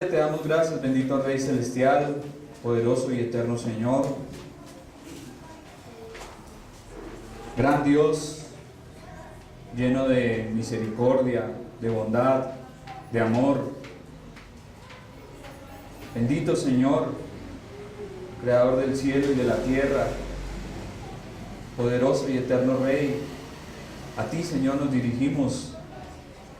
Te damos gracias, bendito Rey Celestial, poderoso y eterno Señor, gran Dios, lleno de misericordia, de bondad, de amor. Bendito Señor, Creador del cielo y de la tierra, poderoso y eterno Rey. A ti, Señor, nos dirigimos,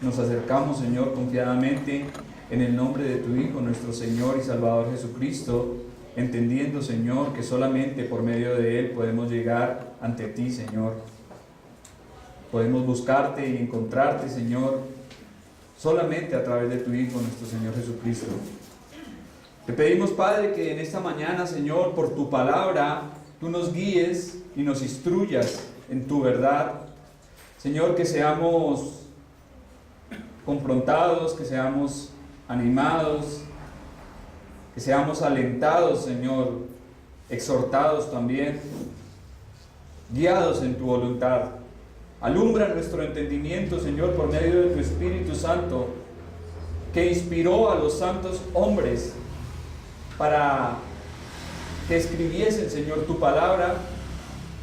nos acercamos, Señor, confiadamente en el nombre de tu Hijo, nuestro Señor y Salvador Jesucristo, entendiendo, Señor, que solamente por medio de Él podemos llegar ante ti, Señor. Podemos buscarte y encontrarte, Señor, solamente a través de tu Hijo, nuestro Señor Jesucristo. Te pedimos, Padre, que en esta mañana, Señor, por tu palabra, tú nos guíes y nos instruyas en tu verdad. Señor, que seamos confrontados, que seamos animados, que seamos alentados, Señor, exhortados también, guiados en tu voluntad. Alumbra nuestro entendimiento, Señor, por medio de tu Espíritu Santo, que inspiró a los santos hombres para que escribiesen, Señor, tu palabra.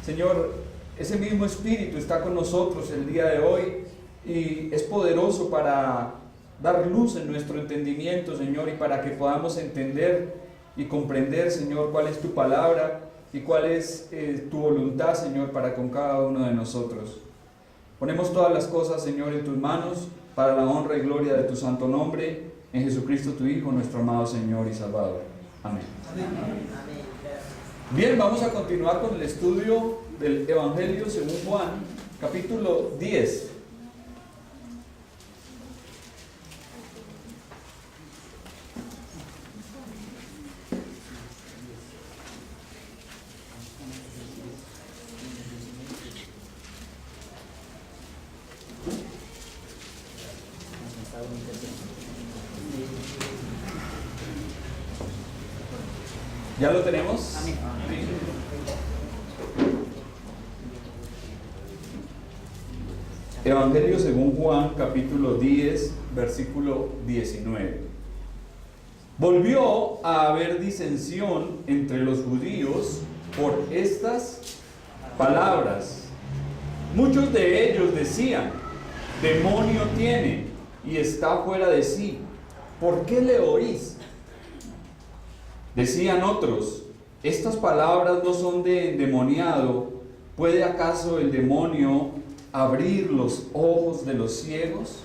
Señor, ese mismo Espíritu está con nosotros el día de hoy y es poderoso para dar luz en nuestro entendimiento, Señor, y para que podamos entender y comprender, Señor, cuál es tu palabra y cuál es tu voluntad, Señor, para con cada uno de nosotros. Ponemos todas las cosas, Señor, en tus manos para la honra y gloria de tu santo nombre, en Jesucristo tu Hijo, nuestro amado Señor y Salvador. Amén. Bien, vamos a continuar con el estudio del Evangelio según Juan, capítulo 10. ¿Ya lo tenemos? Amén. Evangelio según Juan, capítulo 10, versículo 19. Volvió a haber disensión entre los judíos por estas palabras. Muchos de ellos decían: demonio tiene y está fuera de sí. ¿Por qué le oís? Decían otros: estas palabras no son de endemoniado. ¿Puede acaso el demonio abrir los ojos de los ciegos?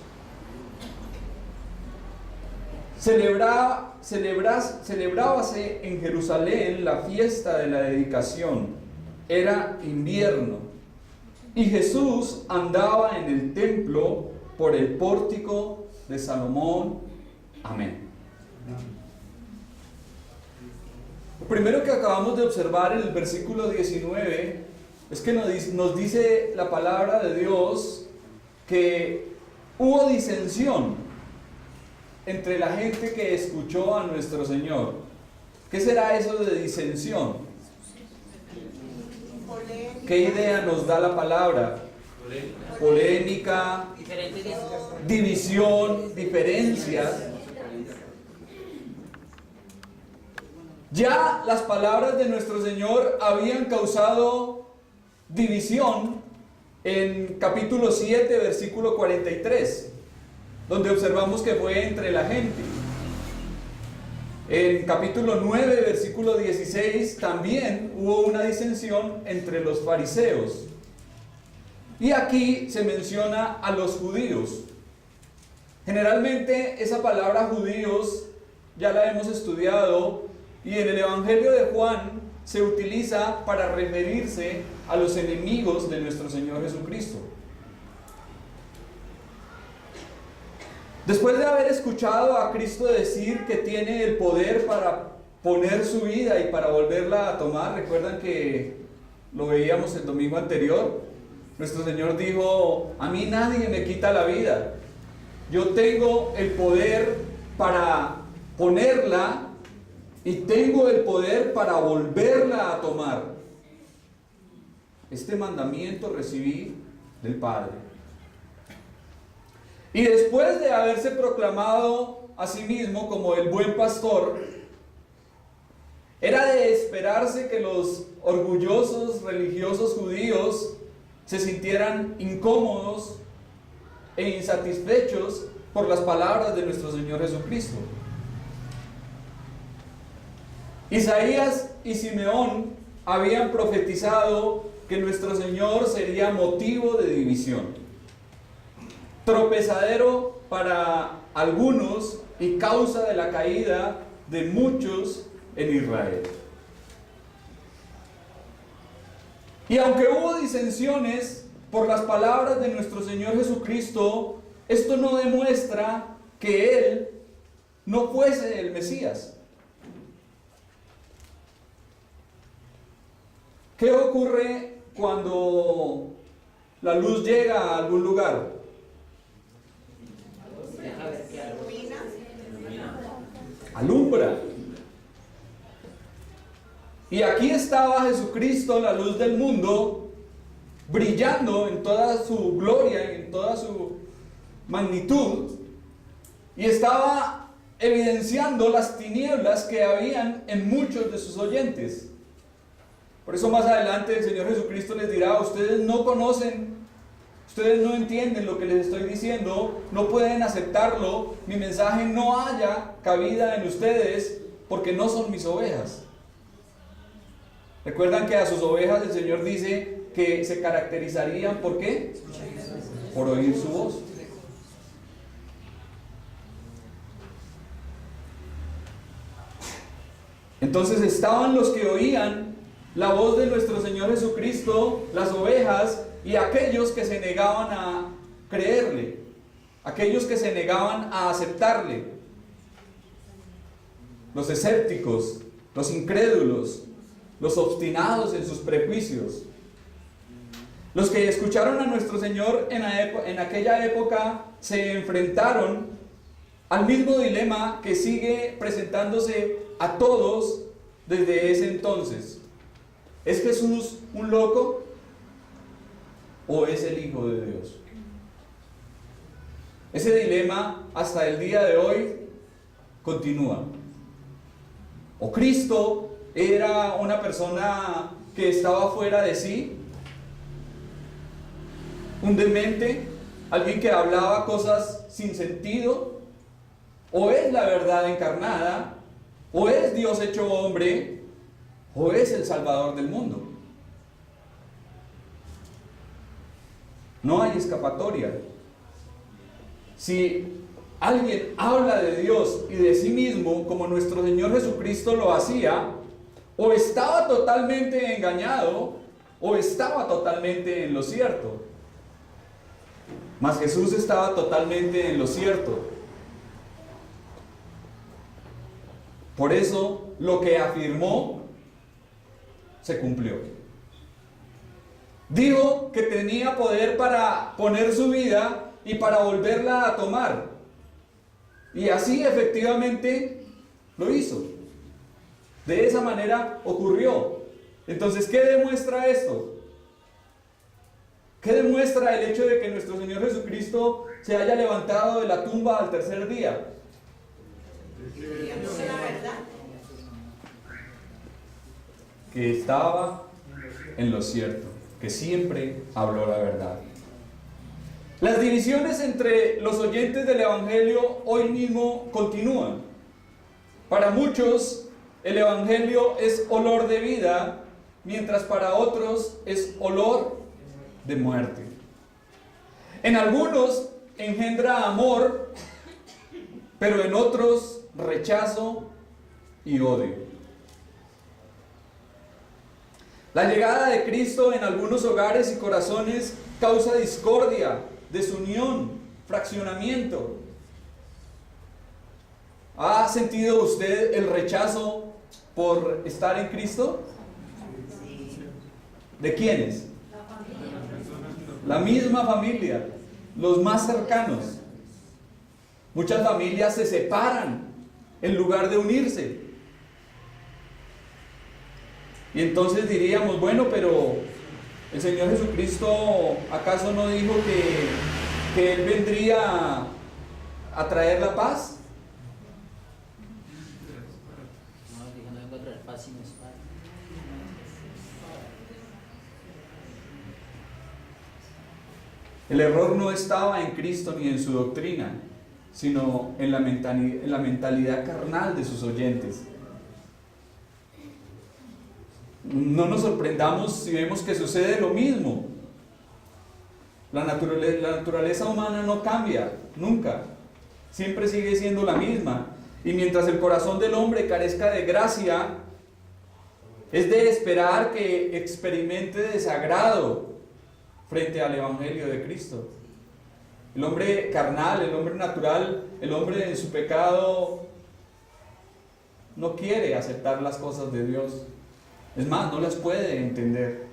Celebrábase en Jerusalén la fiesta de la dedicación. Era invierno y Jesús andaba en el templo por el pórtico de Salomón. Amén. Lo primero que acabamos de observar en el versículo 19 es que nos dice la palabra de Dios que hubo disensión entre la gente que escuchó a nuestro Señor. ¿Qué será eso de disensión? ¿Qué idea nos da la palabra? Polémica, división, diferencias. Ya las palabras de nuestro Señor habían causado división en capítulo 7, versículo 43, donde observamos que fue entre la gente. En capítulo 9, versículo 16, también hubo una disensión entre los fariseos. Y aquí se menciona a los judíos. Generalmente esa palabra judíos ya la hemos estudiado, y en el Evangelio de Juan se utiliza para referirse a los enemigos de nuestro Señor Jesucristo. Después de haber escuchado a Cristo decir que tiene el poder para poner su vida y para volverla a tomar, recuerdan que lo veíamos el domingo anterior, nuestro Señor dijo: a mí nadie me quita la vida, yo tengo el poder para ponerla y tengo el poder para volverla a tomar. Este mandamiento recibí del Padre. Y después de haberse proclamado a sí mismo como el buen pastor, era de esperarse que los orgullosos religiosos judíos se sintieran incómodos e insatisfechos por las palabras de nuestro Señor Jesucristo. Isaías y Simeón habían profetizado que nuestro Señor sería motivo de división, tropezadero para algunos y causa de la caída de muchos en Israel. Y aunque hubo disensiones por las palabras de nuestro Señor Jesucristo, esto no demuestra que Él no fuese el Mesías. ¿Qué ocurre cuando la luz llega a algún lugar? Alumbra. Y aquí estaba Jesucristo, la luz del mundo, brillando en toda su gloria y en toda su magnitud, y estaba evidenciando las tinieblas que habían en muchos de sus oyentes. Por eso más adelante el Señor Jesucristo les dirá: ustedes no conocen, ustedes no entienden lo que les estoy diciendo, no pueden aceptarlo, mi mensaje no haya cabida en ustedes porque no son mis ovejas. ¿Recuerdan que a sus ovejas el Señor dice que se caracterizarían por qué? Por oír su voz. Entonces estaban los que oían la voz de nuestro Señor Jesucristo, las ovejas, y aquellos que se negaban a creerle, aquellos que se negaban a aceptarle, los escépticos, los incrédulos, los obstinados en sus prejuicios. Los que escucharon a nuestro Señor en aquella época se enfrentaron al mismo dilema que sigue presentándose a todos desde ese entonces. ¿Es Jesús un loco o es el Hijo de Dios? Ese dilema hasta el día de hoy continúa. ¿O Cristo era una persona que estaba fuera de sí? ¿Un demente? ¿Alguien que hablaba cosas sin sentido? ¿O es la verdad encarnada? ¿O es Dios hecho hombre? ¿O es el Salvador del mundo? No hay escapatoria. Si alguien habla de Dios y de sí mismo como nuestro Señor Jesucristo lo hacía, o estaba totalmente engañado o estaba totalmente en lo cierto. Mas Jesús estaba totalmente en lo cierto. Por eso lo que afirmó se cumplió. Dijo que tenía poder para poner su vida y para volverla a tomar. Y así efectivamente lo hizo. De esa manera ocurrió. Entonces, ¿qué demuestra esto? ¿Qué demuestra el hecho de que nuestro Señor Jesucristo se haya levantado de la tumba al tercer día? Que estaba en lo cierto, que siempre habló la verdad. Las divisiones entre los oyentes del Evangelio hoy mismo continúan. Para muchos el Evangelio es olor de vida, mientras para otros es olor de muerte. En algunos engendra amor, pero en otros rechazo y odio. La llegada de Cristo en algunos hogares y corazones causa discordia, desunión, fraccionamiento. ¿Ha sentido usted el rechazo por estar en Cristo? ¿De quiénes? La misma familia, los más cercanos. Muchas familias se separan en lugar de unirse. Y entonces diríamos, bueno, pero el Señor Jesucristo, ¿acaso no dijo que Él vendría a traer la paz? El error no estaba en Cristo ni en su doctrina, sino en la mentalidad carnal de sus oyentes. No nos sorprendamos si vemos que sucede lo mismo. La naturaleza humana no cambia, nunca. Siempre sigue siendo la misma. Y mientras el corazón del hombre carezca de gracia, es de esperar que experimente desagrado frente al Evangelio de Cristo. El hombre carnal, el hombre natural, el hombre en su pecado no quiere aceptar las cosas de Dios. Es más, no las puede entender.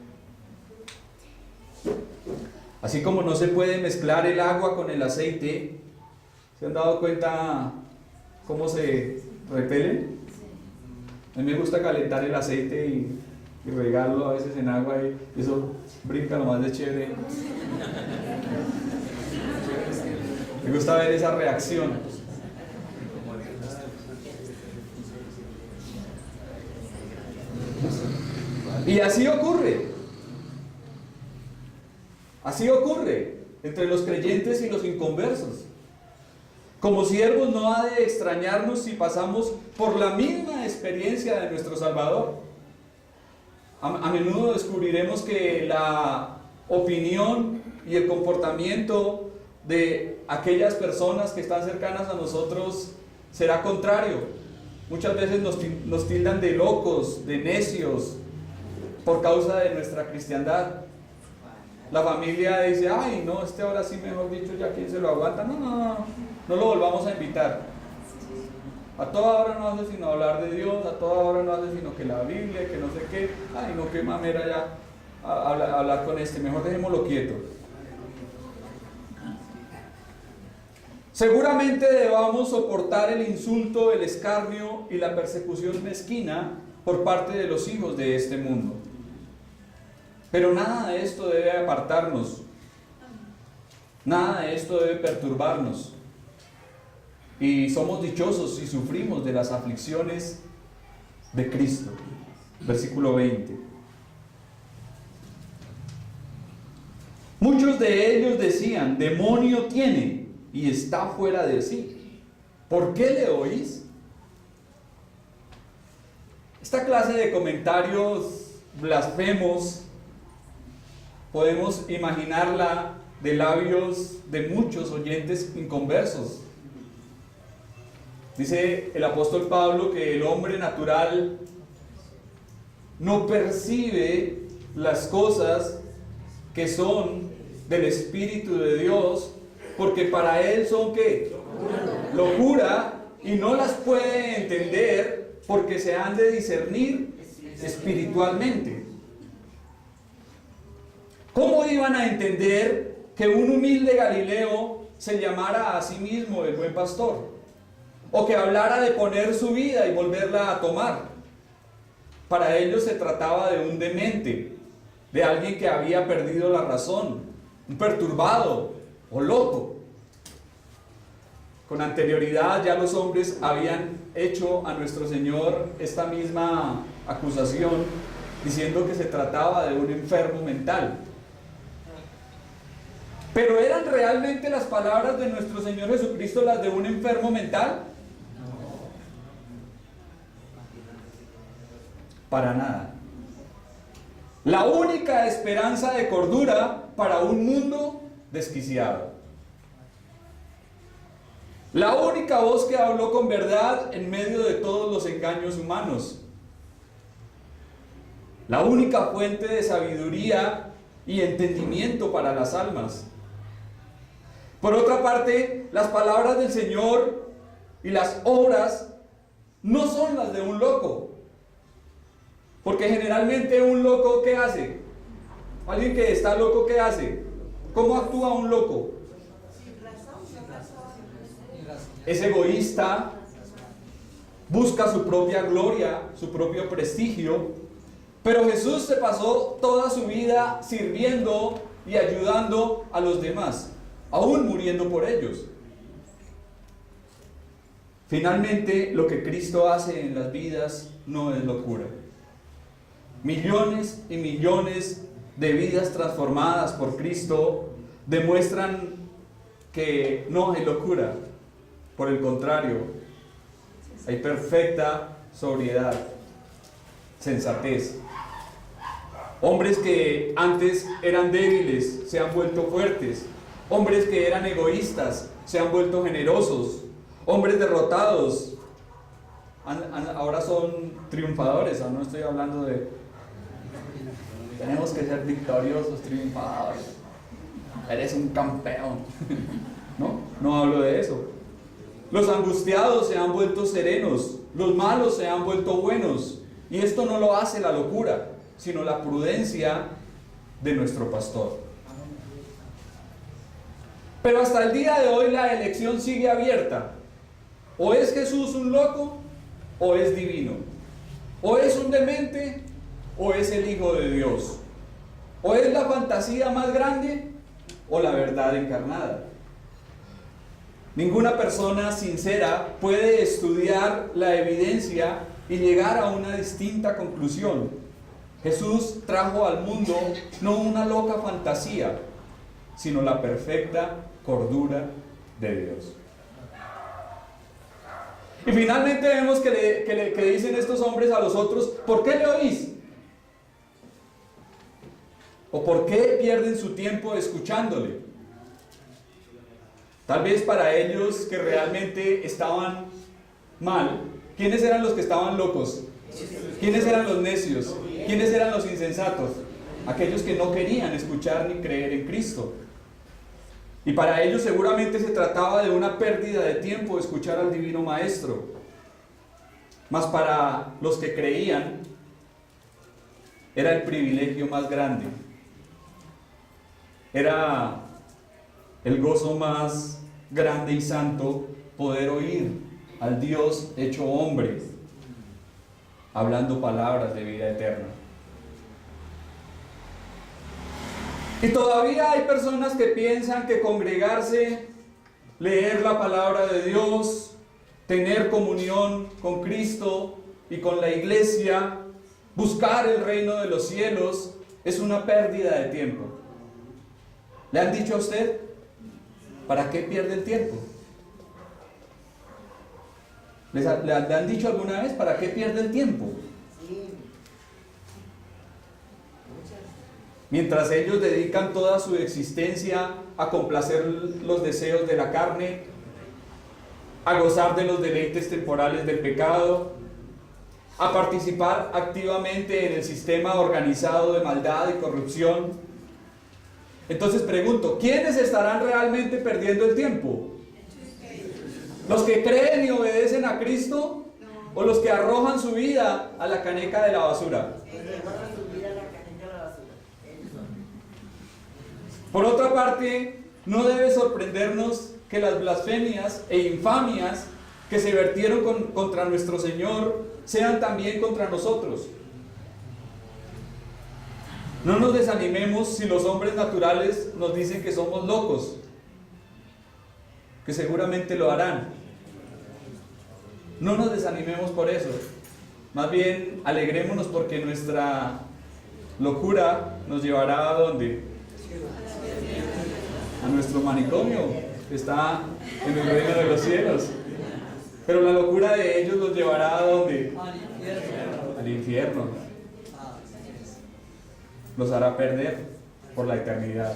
Así como no se puede mezclar el agua con el aceite, ¿se han dado cuenta cómo se repelen? A mí me gusta calentar el aceite y regarlo a veces en agua y eso brinca lo más de chévere. Me gusta ver esa reacción. Y así ocurre entre los creyentes y los inconversos. Como siervos no ha de extrañarnos si pasamos por la misma experiencia de nuestro Salvador. A menudo descubriremos que la opinión y el comportamiento de aquellas personas que están cercanas a nosotros será contrario. Muchas veces nos tildan de locos, de necios, por causa de nuestra cristiandad. La familia dice, ay no, ahora sí, mejor dicho, ya quién se lo aguanta. No lo volvamos a invitar. A toda hora no hace sino hablar de Dios, a toda hora no hace sino que la Biblia, que no sé qué. Ay no, qué mamera ya hablar con mejor dejémoslo quieto. Seguramente debamos soportar el insulto, el escarnio y la persecución mezquina por parte de los hijos de este mundo. Pero nada de esto debe apartarnos, nada de esto debe perturbarnos. Y somos dichosos si sufrimos de las aflicciones de Cristo. Versículo 20. Muchos de ellos decían, demonio tiene y está fuera de sí. ¿Por qué le oís? Esta clase de comentarios blasfemos podemos imaginarla de labios de muchos oyentes inconversos. Dice el apóstol Pablo que el hombre natural no percibe las cosas que son del Espíritu de Dios, porque para él son ¿qué? Locura, y no las puede entender porque se han de discernir espiritualmente. ¿Cómo iban a entender que un humilde Galileo se llamara a sí mismo el buen pastor? O que hablara de poner su vida y volverla a tomar. Para ellos se trataba de un demente, de alguien que había perdido la razón, un perturbado o loco. Con anterioridad ya los hombres habían hecho a nuestro Señor esta misma acusación, diciendo que se trataba de un enfermo mental. ¿Pero eran realmente las palabras de nuestro Señor Jesucristo las de un enfermo mental? Para nada. La única esperanza de cordura para un mundo desquiciado. La única voz que habló con verdad en medio de todos los engaños humanos. La única fuente de sabiduría y entendimiento para las almas. Por otra parte, las palabras del Señor y las obras no son las de un loco. Porque generalmente un loco, ¿qué hace? Alguien que está loco, ¿qué hace? ¿Cómo actúa un loco? Es egoísta, busca su propia gloria, su propio prestigio. Pero Jesús se pasó toda su vida sirviendo y ayudando a los demás, aún muriendo por ellos. Finalmente, lo que Cristo hace en las vidas no es locura. Millones y millones de vidas transformadas por Cristo demuestran que no hay locura. Por el contrario, hay perfecta sobriedad, sensatez. Hombres que antes eran débiles se han vuelto fuertes. Hombres que eran egoístas se han vuelto generosos. Hombres derrotados ahora son triunfadores. No estoy hablando de tenemos que ser victoriosos, triunfadores. Eres un campeón. No hablo de eso. Los angustiados se han vuelto serenos. Los malos se han vuelto buenos. Y esto no lo hace la locura, sino la prudencia de nuestro pastor. Pero hasta el día de hoy la elección sigue abierta. O es Jesús un loco, o es divino. O es un demente, o es el Hijo de Dios. O es la fantasía más grande, o la verdad encarnada. Ninguna persona sincera puede estudiar la evidencia y llegar a una distinta conclusión. Jesús trajo al mundo no una loca fantasía, sino la perfecta cordura de Dios. Y finalmente vemos que dicen estos hombres a los otros: ¿por qué le oís? ¿O por qué pierden su tiempo escuchándole? Tal vez para ellos que realmente estaban mal. ¿Quiénes eran los que estaban locos? ¿Quiénes eran los necios? ¿Quiénes eran los insensatos? Aquellos que no querían escuchar ni creer en Cristo. Y para ellos seguramente se trataba de una pérdida de tiempo escuchar al Divino Maestro. Mas para los que creían, era el privilegio más grande. Era el gozo más grande y santo poder oír al Dios hecho hombre, hablando palabras de vida eterna. Y todavía hay personas que piensan que congregarse, leer la palabra de Dios, tener comunión con Cristo y con la iglesia, buscar el reino de los cielos, es una pérdida de tiempo. ¿Le han dicho a usted? ¿Para qué pierde el tiempo? ¿Le han dicho alguna vez para qué pierde el tiempo? Mientras ellos dedican toda su existencia a complacer los deseos de la carne, a gozar de los deleites temporales del pecado, a participar activamente en el sistema organizado de maldad y corrupción. Entonces pregunto, ¿quiénes estarán realmente perdiendo el tiempo? ¿Los que creen y obedecen a Cristo? ¿O los que arrojan su vida a la caneca de la basura? Por otra parte, no debe sorprendernos que las blasfemias e infamias que se vertieron contra nuestro Señor sean también contra nosotros. No nos desanimemos si los hombres naturales nos dicen que somos locos, que seguramente lo harán. No nos desanimemos por eso. Más bien, alegrémonos porque nuestra locura nos llevará ¿a dónde? A nuestro manicomio, que está en el reino de los cielos. Pero la locura de ellos los llevará ¿a dónde? Al infierno. Los hará perder por la eternidad.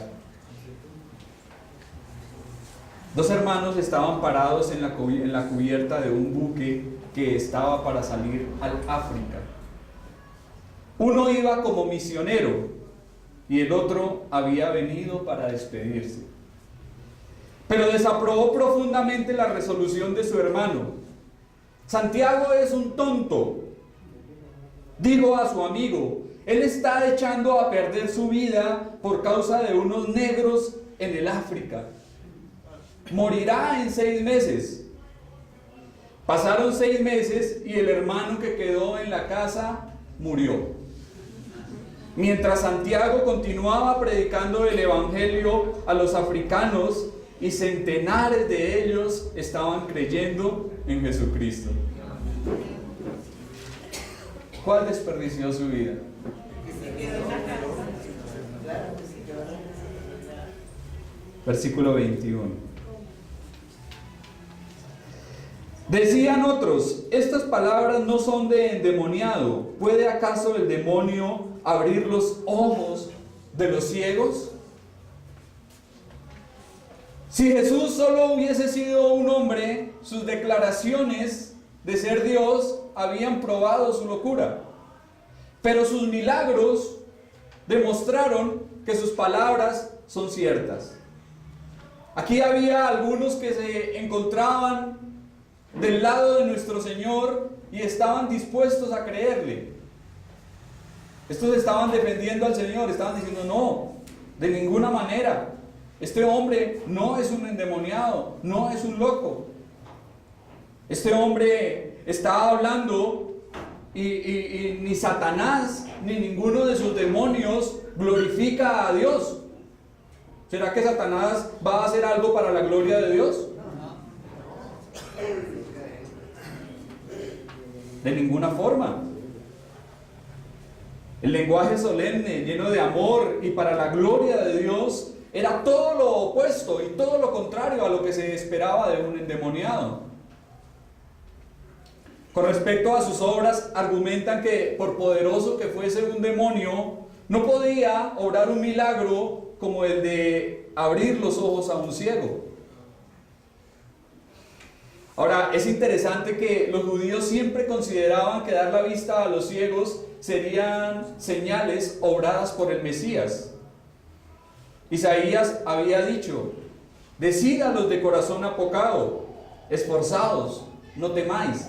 Dos hermanos estaban parados en la cubierta de un buque que estaba para salir al África. Uno iba como misionero y el otro había venido para despedirse. Pero desaprobó profundamente la resolución de su hermano. Santiago es un tonto, dijo a su amigo. Él está echando a perder su vida por causa de unos negros en el África. Morirá en 6 meses. Pasaron 6 meses y el hermano que quedó en la casa murió. Mientras Santiago continuaba predicando el evangelio a los africanos y centenares de ellos estaban creyendo en Jesucristo. ¿Cuál desperdició su vida? Versículo 21. Decían otros: estas palabras no son de endemoniado. ¿Puede acaso el demonio abrir los ojos de los ciegos? Si Jesús solo hubiese sido un hombre, sus declaraciones de ser Dios habían probado su locura. Pero sus milagros demostraron que sus palabras son ciertas. Aquí había algunos que se encontraban del lado de nuestro Señor y estaban dispuestos a creerle. Estos estaban defendiendo al Señor, estaban diciendo: no, de ninguna manera. Este hombre no es un endemoniado, no es un loco. Este hombre está hablando y ni Satanás ni ninguno de sus demonios glorifica a Dios. ¿Será que Satanás va a hacer algo para la gloria de Dios? De ninguna forma. El lenguaje solemne, lleno de amor y para la gloria de Dios, era todo lo opuesto y todo lo contrario a lo que se esperaba de un endemoniado. Con respecto a sus obras, argumentan que por poderoso que fuese un demonio, no podía obrar un milagro como el de abrir los ojos a un ciego. Ahora, es interesante que los judíos siempre consideraban que dar la vista a los ciegos serían señales obradas por el Mesías. Isaías había dicho: decid a los de corazón apocado, esforzados, no temáis.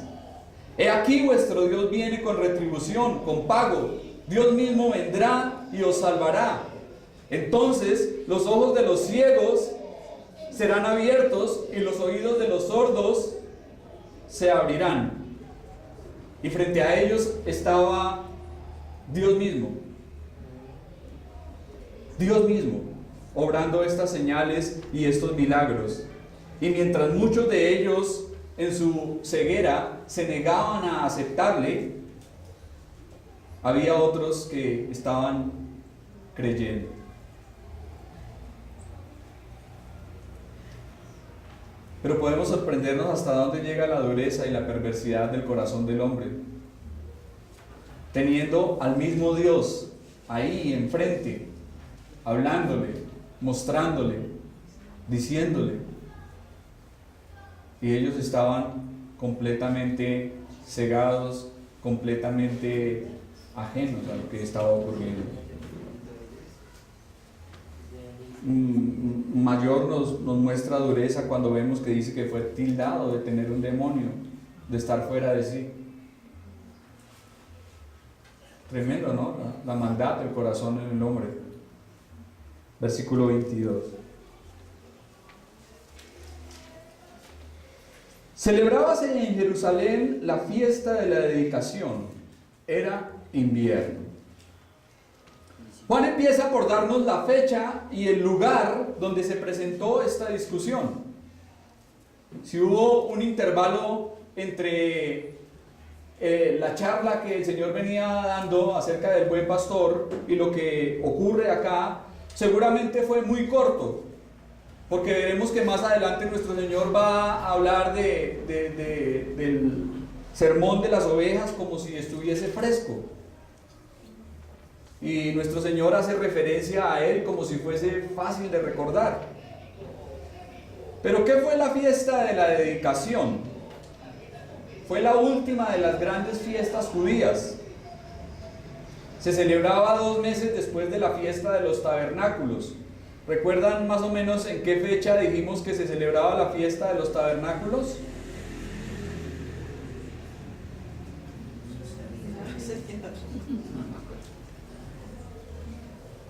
He aquí vuestro Dios viene con retribución, con pago. Dios mismo vendrá y os salvará. Entonces los ojos de los ciegos serán abiertos y los oídos de los sordos se abrirán. Y frente a ellos estaba Dios mismo. Dios mismo, obrando estas señales y estos milagros. Y mientras muchos de ellos en su ceguera se negaban a aceptarle, había otros que estaban creyendo. Pero podemos sorprendernos hasta dónde llega la dureza y la perversidad del corazón del hombre. Teniendo al mismo Dios ahí enfrente, hablándole, mostrándole, diciéndole, y ellos estaban completamente cegados, completamente ajenos a lo que estaba ocurriendo. Mayor nos muestra dureza cuando vemos que dice que fue tildado de tener un demonio, de estar fuera de sí. Tremendo, ¿no? La maldad del corazón en el hombre. Versículo 22. Celebrábase en Jerusalén la fiesta de la dedicación. Era invierno. Juan empieza por darnos la fecha y el lugar donde se presentó esta discusión. Si hubo un intervalo entre la charla que el Señor venía dando acerca del buen pastor y lo que ocurre acá, seguramente fue muy corto, porque veremos que más adelante nuestro Señor va a hablar del sermón de las ovejas como si estuviese fresco. Y nuestro Señor hace referencia a él como si fuese fácil de recordar. Pero ¿qué fue la fiesta de la dedicación? Fue la última de las grandes fiestas judías. Se celebraba 2 meses después de la fiesta de los tabernáculos. ¿Recuerdan más o menos en qué fecha dijimos que se celebraba la fiesta de los tabernáculos?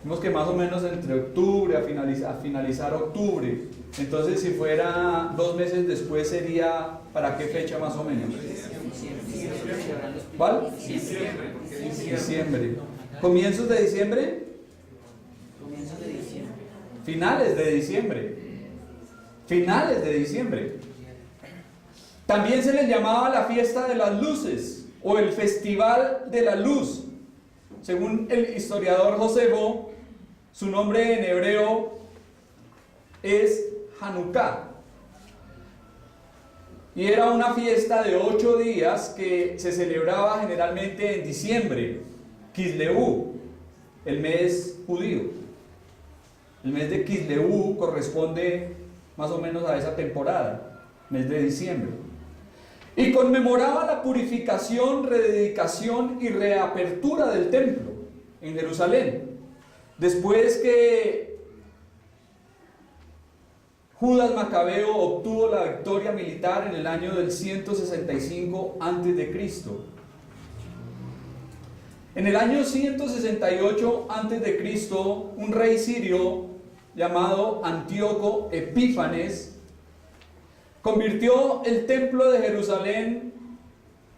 Vimos que más o menos entre octubre, a finalizar octubre. Entonces, si fuera 2 meses después, sería ¿para qué fecha más o menos? ¿Cuál? Diciembre. ¿Comienzos de diciembre? Finales de diciembre. finales de diciembre. También se les llamaba la fiesta de las luces o el festival de la luz. Según el historiador Josefo, su nombre en hebreo es Hanukkah. Y era una fiesta de 8 días que se celebraba generalmente en diciembre, Kisleú, el mes judío. El mes de Kisleú corresponde más o menos a esa temporada, mes de diciembre. Y conmemoraba la purificación, rededicación y reapertura del templo en Jerusalén, después que Judas Macabeo obtuvo la victoria militar en el año del 165 a.C. En el año 168 a.C., un rey sirio llamado Antíoco Epífanes convirtió el templo de Jerusalén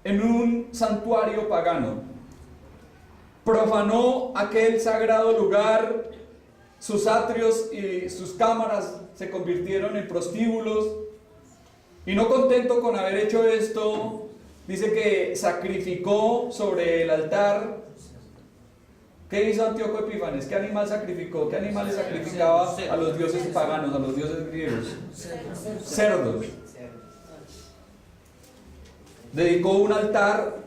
en un santuario pagano. Profanó aquel sagrado lugar, sus atrios y sus cámaras se convirtieron en prostíbulos, y no contento con haber hecho esto, dice que sacrificó sobre el altar. ¿Qué hizo Antíoco Epífanes? ¿Qué animal sacrificó? ¿Qué animal le sacrificaba a los dioses paganos, a los dioses griegos? Cerdos. Dedicó un altar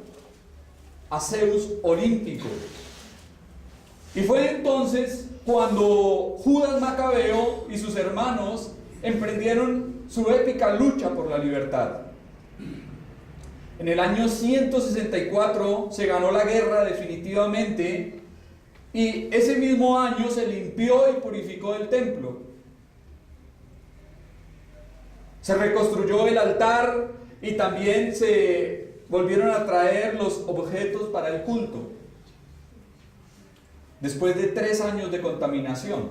a Zeus olímpico. Y fue entonces cuando Judas Macabeo y sus hermanos emprendieron su épica lucha por la libertad. En el año 164 se ganó la guerra definitivamente, y ese mismo año se limpió y purificó el templo. Se reconstruyó el altar y también se volvieron a traer los objetos para el culto, después de 3 años de contaminación.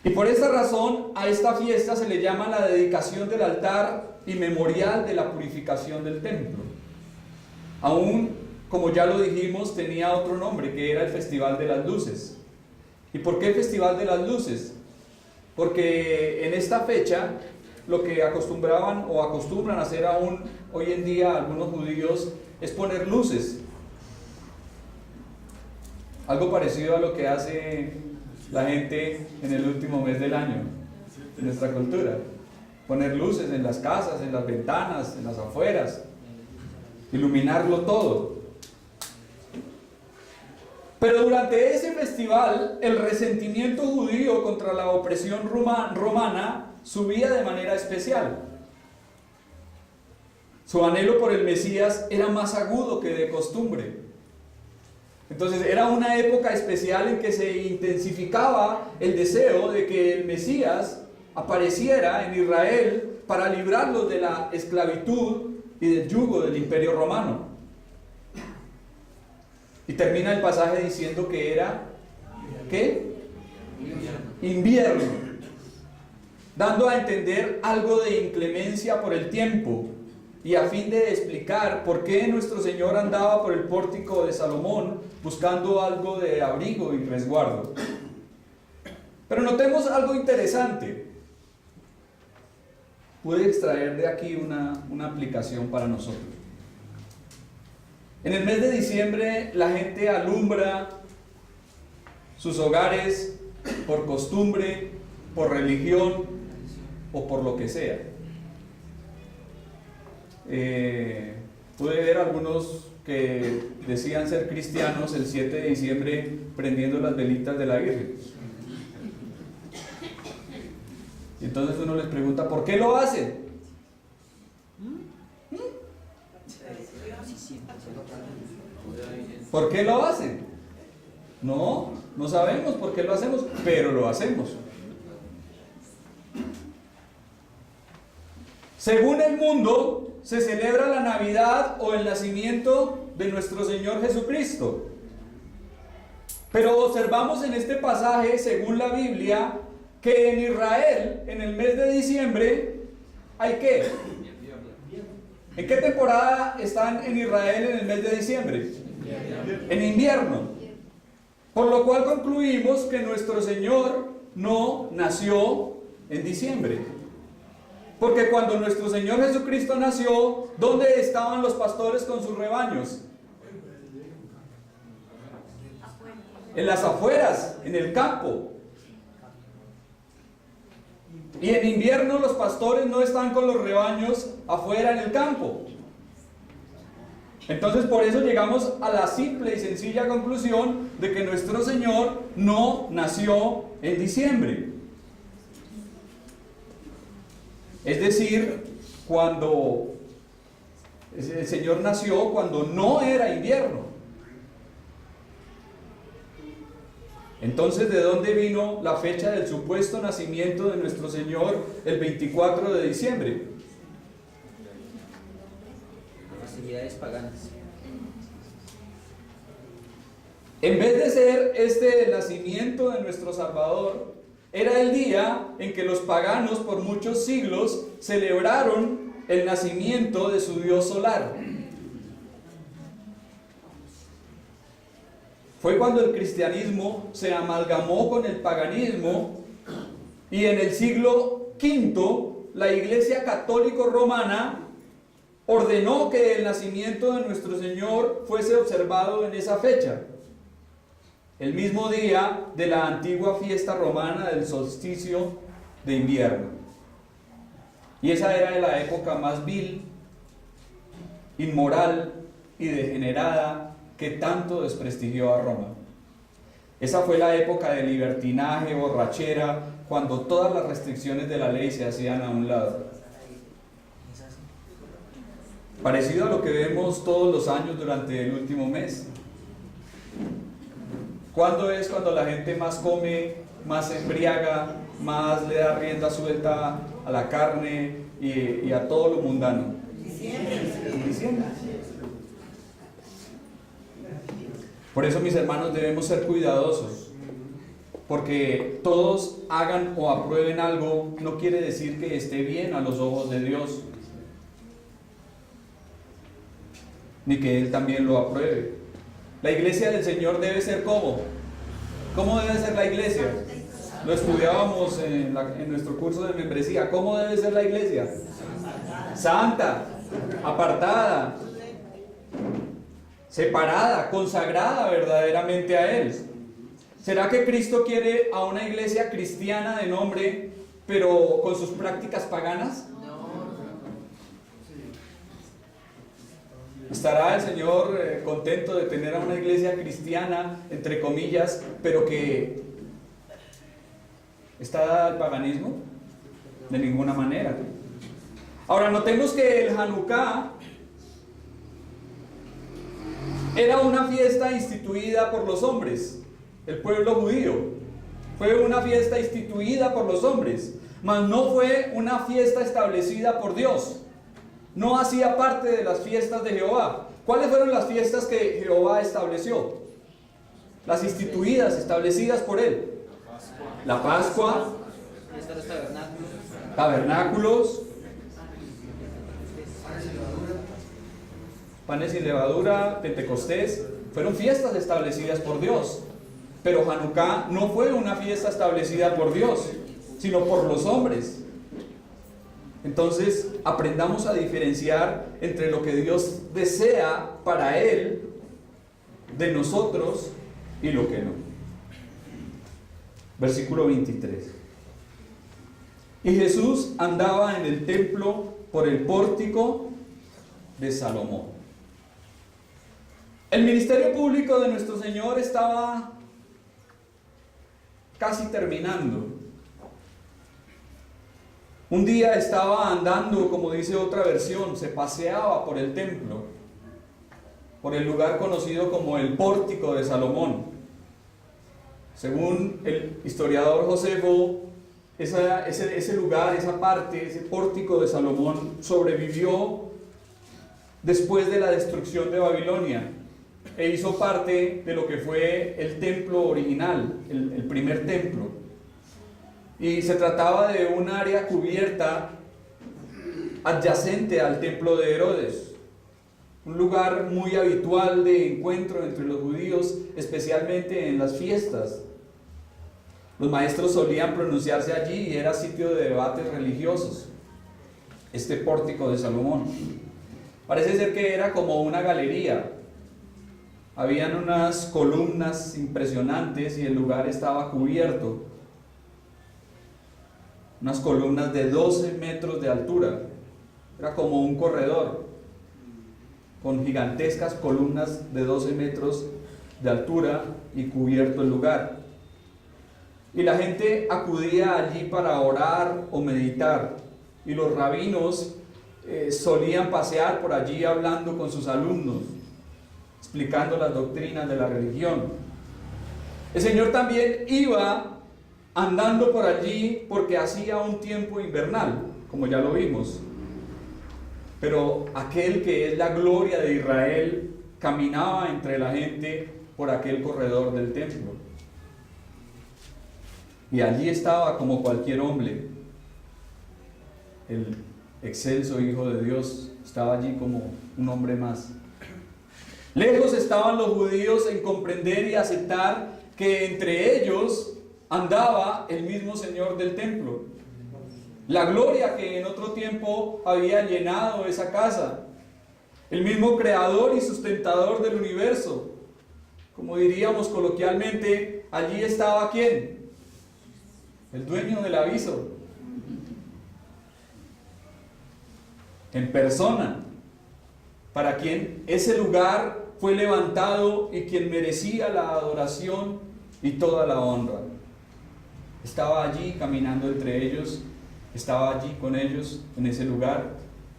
Y por esta razón a esta fiesta se le llama la dedicación del altar y memorial de la purificación del templo. Aún, como ya lo dijimos, tenía otro nombre, que era el Festival de las Luces. ¿Y por qué el Festival de las Luces? Porque en esta fecha lo que acostumbraban o acostumbran a hacer aún hoy en día algunos judíos es poner luces. Algo parecido a lo que hace la gente en el último mes del año, en nuestra cultura. Poner luces en las casas, en las ventanas, en las afueras, iluminarlo todo. Pero durante ese festival, el resentimiento judío contra la opresión romana subía de manera especial. Su anhelo por el Mesías era más agudo que de costumbre. Entonces era una época especial en que se intensificaba el deseo de que el Mesías apareciera en Israel para librarlos de la esclavitud y del yugo del Imperio Romano. Y termina el pasaje diciendo que era, ¿qué? Invierno, dando a entender algo de inclemencia por el tiempo, y a fin de explicar por qué nuestro Señor andaba por el pórtico de Salomón buscando algo de abrigo y resguardo. Pero notemos algo interesante. Pude extraer de aquí una aplicación para nosotros. En el mes de diciembre la gente alumbra sus hogares por costumbre, por religión o por lo que sea. Pude ver algunos que decían ser cristianos el 7 de diciembre prendiendo las velitas de la Virgen. Y entonces uno les pregunta, ¿por qué lo hacen? ¿Por qué lo hacen? No sabemos por qué lo hacemos, pero lo hacemos. Según el mundo, se celebra la Navidad o el nacimiento de nuestro Señor Jesucristo. Pero observamos en este pasaje, según la Biblia, que en Israel, en el mes de diciembre, ¿hay qué? ¿En qué temporada están en Israel en el mes de diciembre? En invierno. Por lo cual concluimos que nuestro Señor no nació en diciembre. Porque cuando nuestro Señor Jesucristo nació, ¿dónde estaban los pastores con sus rebaños? En las afueras, en el campo. Y en invierno los pastores no están con los rebaños afuera en el campo. Entonces por eso llegamos a la simple y sencilla conclusión de que nuestro Señor no nació en diciembre. Es decir, cuando el Señor nació cuando no era invierno. Entonces, ¿de dónde vino la fecha del supuesto nacimiento de nuestro Señor el 24 de diciembre? Festividades paganas. En vez de ser este el nacimiento de nuestro Salvador, era el día en que los paganos por muchos siglos celebraron el nacimiento de su dios solar. Fue cuando el cristianismo se amalgamó con el paganismo y en el siglo V la Iglesia Católico Romana ordenó que el nacimiento de nuestro Señor fuese observado en esa fecha, el mismo día de la antigua fiesta romana del solsticio de invierno. Y esa era la época más vil, inmoral y degenerada que tanto desprestigió a Roma. Esa fue la época de libertinaje, borrachera, cuando todas las restricciones de la ley se hacían a un lado. Parecido a lo que vemos todos los años durante el último mes. ¿Cuándo es cuando la gente más come, más se embriaga, más le da rienda suelta a la carne y a todo lo mundano? En diciembre. Por eso, mis hermanos, debemos ser cuidadosos, porque todos hagan o aprueben algo no quiere decir que esté bien a los ojos de Dios, ni que Él también lo apruebe. La iglesia del Señor debe ser ¿cómo? ¿Cómo debe ser la iglesia? Lo estudiábamos en nuestro curso de membresía. ¿Cómo debe ser la iglesia? Santa, apartada, separada, consagrada verdaderamente a Él. ¿Será que Cristo quiere a una iglesia cristiana de nombre, pero con sus prácticas paganas? ¿Estará el Señor contento de tener a una iglesia cristiana, entre comillas, pero que está dada al paganismo? De ninguna manera. Ahora, notemos que el Hanukkah era una fiesta instituida por los hombres, el pueblo judío. Fue una fiesta instituida por los hombres, mas no fue una fiesta establecida por Dios. No hacía parte de las fiestas de Jehová. ¿Cuáles fueron las fiestas que Jehová estableció? Las instituidas, establecidas por Él. La Pascua, tabernáculos, panes sin levadura, Pentecostés, fueron fiestas establecidas por Dios. Pero Hanukkah no fue una fiesta establecida por Dios, sino por los hombres. Entonces, aprendamos a diferenciar entre lo que Dios desea para Él, de nosotros, y lo que no. Versículo 23. Y Jesús andaba en el templo por el pórtico de Salomón. El ministerio público de nuestro Señor estaba casi terminando. Un día estaba andando, como dice otra versión, se paseaba por el templo, por el lugar conocido como el pórtico de Salomón. Según el historiador Josefo, ese lugar, esa parte, ese pórtico de Salomón sobrevivió después de la destrucción de Babilonia e hizo parte de lo que fue el templo original, el primer templo. Y se trataba de un área cubierta adyacente al templo de Herodes, un lugar muy habitual de encuentro entre los judíos, especialmente en las fiestas. Los maestros solían pronunciarse allí y era sitio de debates religiosos, este pórtico de Salomón. Parece ser que era como una galería. Habían unas columnas impresionantes y el lugar estaba cubierto. Unas columnas de 12 metros de altura. Era como un corredor con gigantescas columnas de 12 metros de altura y cubierto el lugar. Y la gente acudía allí para orar o meditar. Y los rabinos solían pasear por allí hablando con sus alumnos, explicando las doctrinas de la religión. El Señor también iba andando por allí porque hacía un tiempo invernal, como ya lo vimos. Pero aquel que es la gloria de Israel caminaba entre la gente por aquel corredor del templo. Y allí estaba como cualquier hombre. El excelso Hijo de Dios estaba allí como un hombre más. Lejos estaban los judíos en comprender y aceptar que entre ellos andaba el mismo Señor del templo. La gloria que en otro tiempo había llenado esa casa. El mismo creador y sustentador del universo. Como diríamos coloquialmente, allí estaba ¿quién? El dueño del aviso. En persona. Para quien ese lugar fue levantado y quien merecía la adoración y toda la honra. Estaba allí caminando entre ellos, estaba allí con ellos en ese lugar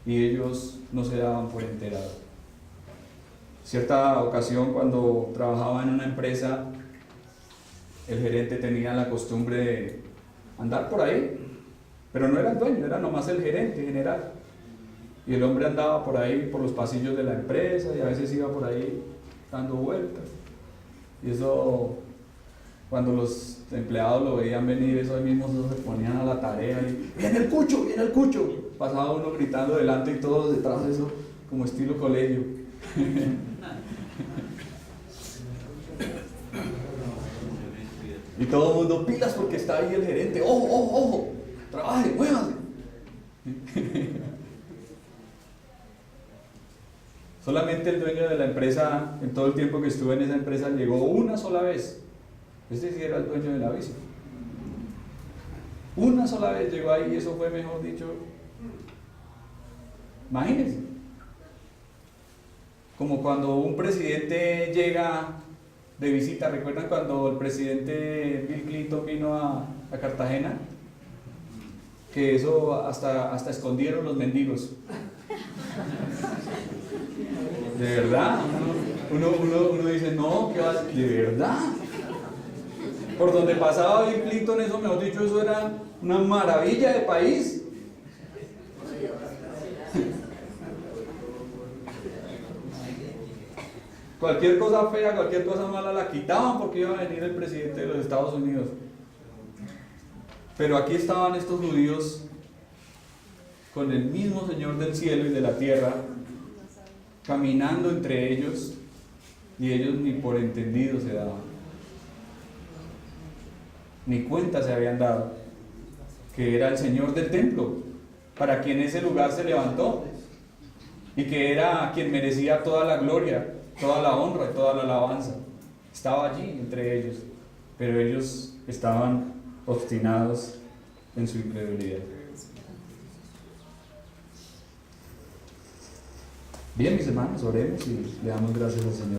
y ellos no se daban por enterados. Cierta ocasión, cuando trabajaba en una empresa, el gerente tenía la costumbre de andar por ahí, pero no era el dueño, era nomás el gerente general. Y el hombre andaba por ahí, por los pasillos de la empresa, y a veces iba por ahí dando vueltas. Y eso, cuando los empleados lo veían venir, eso ahí mismo se ponían a la tarea y ¡viene el cucho! ¡Viene el cucho! Pasaba uno gritando delante y todos detrás de eso, como estilo colegio. Y todo el mundo, pilas porque está ahí el gerente. ¡Ojo, ojo, ojo! ¡Trabaje, muévase! Solamente el dueño de la empresa, en todo el tiempo que estuve en esa empresa, llegó una sola vez. Este sí era el dueño del aviso. Una sola vez llegó ahí y eso fue, mejor dicho, imagínense. Como cuando un presidente llega de visita. ¿Recuerdan cuando el presidente Bill Clinton vino a Cartagena? Que eso hasta escondieron los mendigos. De verdad, uno dice, no, ¿qué va? De verdad. Por donde pasaba Bill Clinton, eso, mejor dicho, eso era una maravilla de país. Cualquier cosa fea, cualquier cosa mala la quitaban porque iba a venir el presidente de los Estados Unidos. Pero aquí estaban estos judíos con el mismo Señor del cielo y de la tierra, caminando entre ellos, y ellos ni por entendido se daban, ni cuenta se habían dado que era el Señor del templo, para quien ese lugar se levantó, y que era quien merecía toda la gloria, toda la honra y toda la alabanza. Estaba allí entre ellos, pero ellos estaban obstinados en su incredulidad. Bien, mis hermanos, oremos y le damos gracias al Señor.